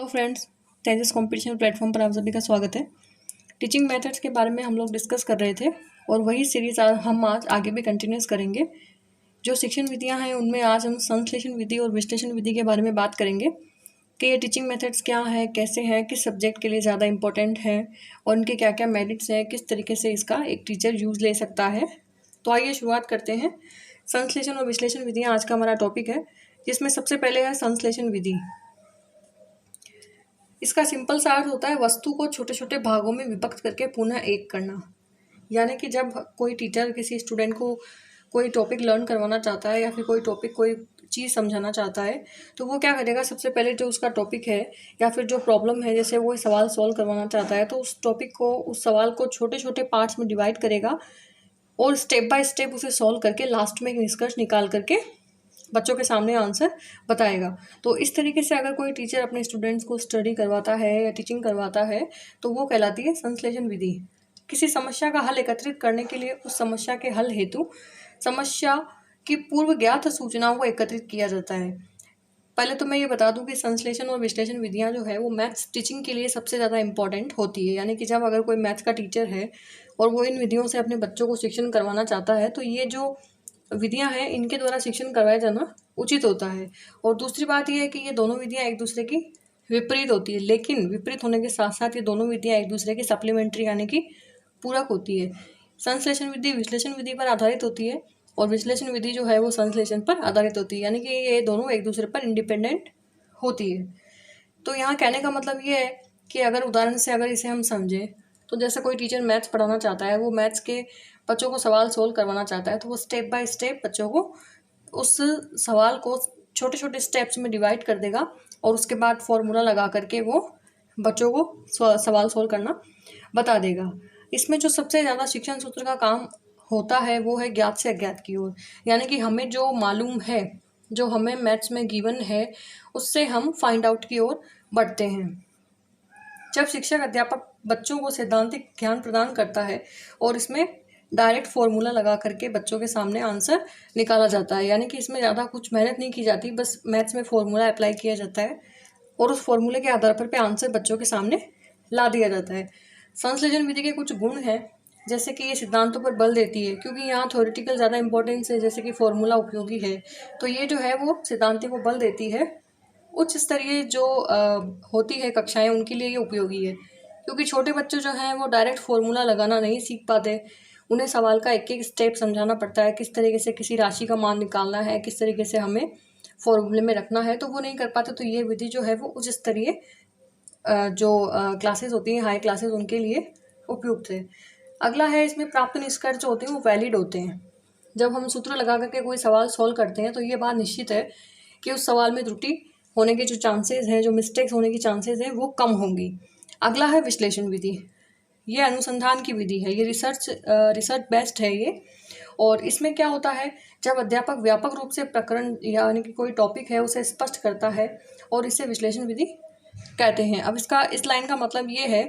तो फ्रेंड्स, तेजस competition platform पर आप सभी का स्वागत है। टीचिंग मेथड्स के बारे में हम लोग डिस्कस कर रहे थे और वही सीरीज हम आज आगे भी कंटिन्यूस करेंगे। जो शिक्षण विधियां हैं उनमें आज हम संश्लेषण विधि और विश्लेषण विधि के बारे में बात करेंगे कि ये टीचिंग मेथड्स क्या है, कैसे हैं, किस सब्जेक्ट के लिए ज़्यादा इंपॉर्टेंट है और उनके क्या क्या मेरिट्स हैं, किस तरीके से इसका एक टीचर यूज़ ले सकता है। तो आइए शुरुआत करते हैं। संश्लेषण और विश्लेषण विधियाँ आज का हमारा टॉपिक है, जिसमें सबसे पहले है संश्लेषण विधि। इसका सिंपल सा अर्थ होता है वस्तु को छोटे छोटे भागों में विभक्त करके पुनः एक करना। यानी कि जब कोई टीचर किसी स्टूडेंट को कोई टॉपिक लर्न करवाना चाहता है या फिर कोई चीज़ समझाना चाहता है, तो वो क्या करेगा, सबसे पहले जो उसका टॉपिक है या फिर जो प्रॉब्लम है, जैसे वो सवाल सॉल्व करवाना चाहता है, तो उस टॉपिक को, उस सवाल को छोटे छोटे पार्ट्स में डिवाइड करेगा और स्टेप बाय स्टेप उसे सॉल्व करके लास्ट में एक निष्कर्ष निकाल करके बच्चों के सामने आंसर बताएगा। तो इस तरीके से अगर कोई टीचर अपने स्टूडेंट्स को स्टडी करवाता है या टीचिंग करवाता है तो वो कहलाती है संश्लेषण विधि। किसी समस्या का हल एकत्रित करने के लिए उस समस्या के हल हेतु समस्या की पूर्व ज्ञात सूचनाओं को एकत्रित किया जाता है। पहले तो मैं ये बता दूं कि संश्लेषण और विश्लेषण विधियां जो है वो मैथ्स टीचिंग के लिए सबसे ज़्यादा इंपॉर्टेंट होती है। यानी कि जब अगर कोई मैथ्स का टीचर है और वो इन विधियों से अपने बच्चों को शिक्षण करवाना चाहता है तो ये जो विधियां हैं इनके द्वारा शिक्षण करवाया जाना उचित होता है। और दूसरी बात यह है कि ये दोनों विधियां एक दूसरे की विपरीत होती है, लेकिन विपरीत होने के साथ साथ ये दोनों विधियां एक दूसरे की सप्लीमेंट्री यानी कि पूरक होती है। संश्लेषण विधि विश्लेषण विधि पर आधारित होती है और विश्लेषण विधि जो है वो संश्लेषण पर आधारित होती है, यानी कि ये दोनों एक दूसरे पर इंडिपेंडेंट होती है। तो यहाँ कहने का मतलब ये है कि अगर उदाहरण से अगर इसे हम समझें तो जैसे कोई टीचर मैथ्स पढ़ाना चाहता है, वो मैथ्स के बच्चों को सवाल सोल्व करवाना चाहता है, तो वो स्टेप बाय स्टेप बच्चों को उस सवाल को छोटे छोटे स्टेप्स में डिवाइड कर देगा और उसके बाद फॉर्मूला लगा करके वो बच्चों को सवाल सोल्व करना बता देगा। इसमें जो सबसे ज़्यादा शिक्षण सूत्र का काम होता है वो है ज्ञात से अज्ञात की ओर। यानी कि हमें जो मालूम है, जो हमें मैथ्स में गिवन है, उससे हम फाइंड आउट की ओर बढ़ते हैं। जब शिक्षक अध्यापक बच्चों को सैद्धांतिक ज्ञान प्रदान करता है और इसमें डायरेक्ट फॉर्मूला लगा करके बच्चों के सामने आंसर निकाला जाता है, यानी कि इसमें ज़्यादा कुछ मेहनत नहीं की जाती, बस मैथ्स में फॉर्मूला अप्लाई किया जाता है और उस फॉर्मूले के आधार पर आंसर बच्चों के सामने ला दिया जाता है। संश्लेषण विधि के कुछ गुण हैं, जैसे कि ये सिद्धांतों पर बल देती है, क्योंकि यहाँ थ्योरेटिकल ज़्यादा इंपॉर्टेंस है, जैसे कि फॉर्मूला उपयोगी है, तो ये जो है वो सिद्धांतों को बल देती है। उच्च स्तरीय जो होती है कक्षाएं, उनके लिए ये उपयोगी है, क्योंकि छोटे बच्चे जो हैं वो डायरेक्ट फॉर्मूला लगाना नहीं सीख पाते। उन्हें सवाल का एक एक स्टेप समझाना पड़ता है, किस तरीके से किसी राशि का मान निकालना है, किस तरीके से हमें फॉर्मूले में रखना है, तो वो नहीं कर पाते। तो ये विधि जो है वो उच्च स्तरीय जो क्लासेस होती हैं, हाई क्लासेस, उनके लिए उपयुक्त है। अगला है, इसमें प्राप्त निष्कर्ष जो होते हैं वो वैलिड होते हैं। जब हम सूत्र लगा करके कोई सवाल सॉल्व करते हैं तो ये बात निश्चित है कि उस सवाल में त्रुटि होने के जो चांसेस हैं, जो मिस्टेक्स होने की चांसेस हैं, वो कम होंगी। अगला है विश्लेषण विधि। ये अनुसंधान की विधि है, ये रिसर्च बेस्ड है ये। और इसमें क्या होता है, जब अध्यापक व्यापक रूप से प्रकरण यानी कि कोई टॉपिक है उसे स्पष्ट करता है और इसे विश्लेषण विधि कहते हैं। अब इस लाइन का मतलब ये है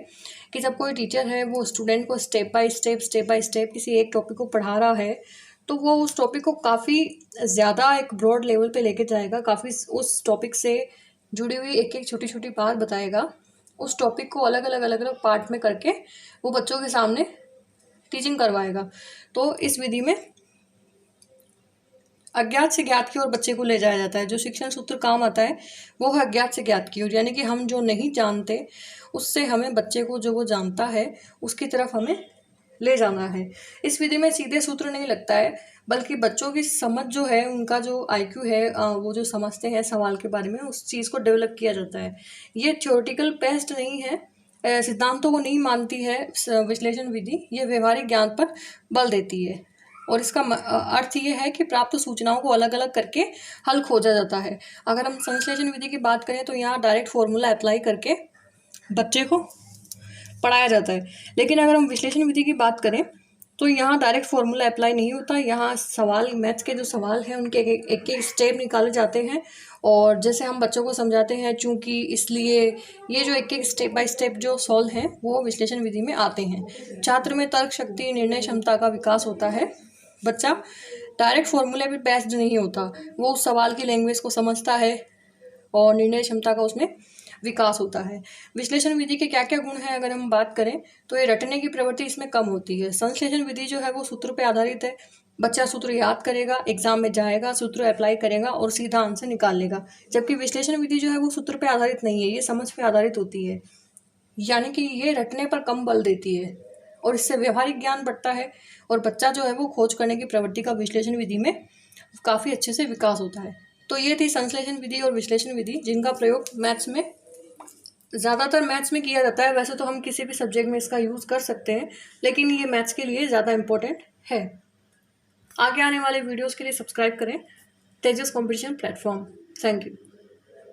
कि जब कोई टीचर है वो स्टूडेंट को स्टेप बाय स्टेप किसी एक टॉपिक को पढ़ा रहा है, तो वो उस टॉपिक को काफ़ी ज़्यादा एक ब्रॉड लेवल पे लेके जाएगा, काफ़ी उस टॉपिक से जुड़ी हुई एक एक छोटी छोटी बात बताएगा। उस टॉपिक को अलग अलग पार्ट में करके वो बच्चों के सामने टीचिंग करवाएगा। तो इस विधि में अज्ञात से ज्ञात की ओर बच्चे को ले जाया जाता है। जो शिक्षण सूत्र काम आता है वो है अज्ञात से ज्ञात की ओर, यानी कि हम जो नहीं जानते उससे हमें बच्चे को जो वो जानता है उसकी तरफ हमें ले जाना है। इस विधि में सीधे सूत्र नहीं लगता है, बल्कि बच्चों की समझ जो है, उनका जो आईक्यू है, वो जो समझते हैं सवाल के बारे में, उस चीज़ को डेवलप किया जाता है। ये थ्योरेटिकल बेस्ड नहीं है, सिद्धांतों को नहीं मानती है विश्लेषण विधि, ये व्यवहारिक ज्ञान पर बल देती है। और इसका अर्थ ये है कि प्राप्त सूचनाओं को अलग अलग करके हल खोजा जाता है। अगर हम संश्लेषण विधि की बात करें तो यहाँ डायरेक्ट फॉर्मूला अप्लाई करके बच्चे को पढ़ाया जाता है, लेकिन अगर हम विश्लेषण विधि की बात करें तो यहाँ डायरेक्ट फॉर्मूला अप्लाई नहीं होता। यहाँ सवाल, मैथ्स के जो सवाल हैं उनके एक एक स्टेप निकाले जाते हैं और जैसे हम बच्चों को समझाते हैं, चूँकि इसलिए ये जो एक एक स्टेप बाय स्टेप जो सॉल्व हैं वो विश्लेषण विधि में आते हैं। छात्र में तर्क शक्ति, निर्णय क्षमता का विकास होता है। बच्चा डायरेक्ट फॉर्मूले पर बेस्ड नहीं होता, वो उस सवाल की लैंग्वेज को समझता है और निर्णय क्षमता का उसमें विकास होता है। विश्लेषण विधि के क्या क्या गुण हैं अगर हम बात करें तो ये रटने की प्रवृत्ति इसमें कम होती है। संश्लेषण विधि जो है वो सूत्र पे आधारित है। बच्चा सूत्र याद करेगा, एग्जाम में जाएगा, सूत्र अप्लाई करेगा और सीधा आंसर निकाल लेगा। जबकि विश्लेषण विधि जो है वो सूत्र पे आधारित नहीं है, ये समझ पे आधारित होती है, यानी कि ये रटने पर कम बल देती है और इससे व्यवहारिक ज्ञान बढ़ता है और बच्चा जो है वो खोज करने की प्रवृत्ति का विश्लेषण विधि में काफ़ी अच्छे से विकास होता है। तो ये थी संश्लेषण विधि और विश्लेषण विधि, जिनका प्रयोग मैथ्स में, ज़्यादातर मैथ्स में किया जाता है। वैसे तो हम किसी भी सब्जेक्ट में इसका यूज़ कर सकते हैं, लेकिन ये मैथ्स के लिए ज़्यादा इम्पोर्टेंट है। आगे आने वाले वीडियोज़ के लिए सब्सक्राइब करें तेजस कॉम्पिटिशन प्लेटफॉर्म। Thank you.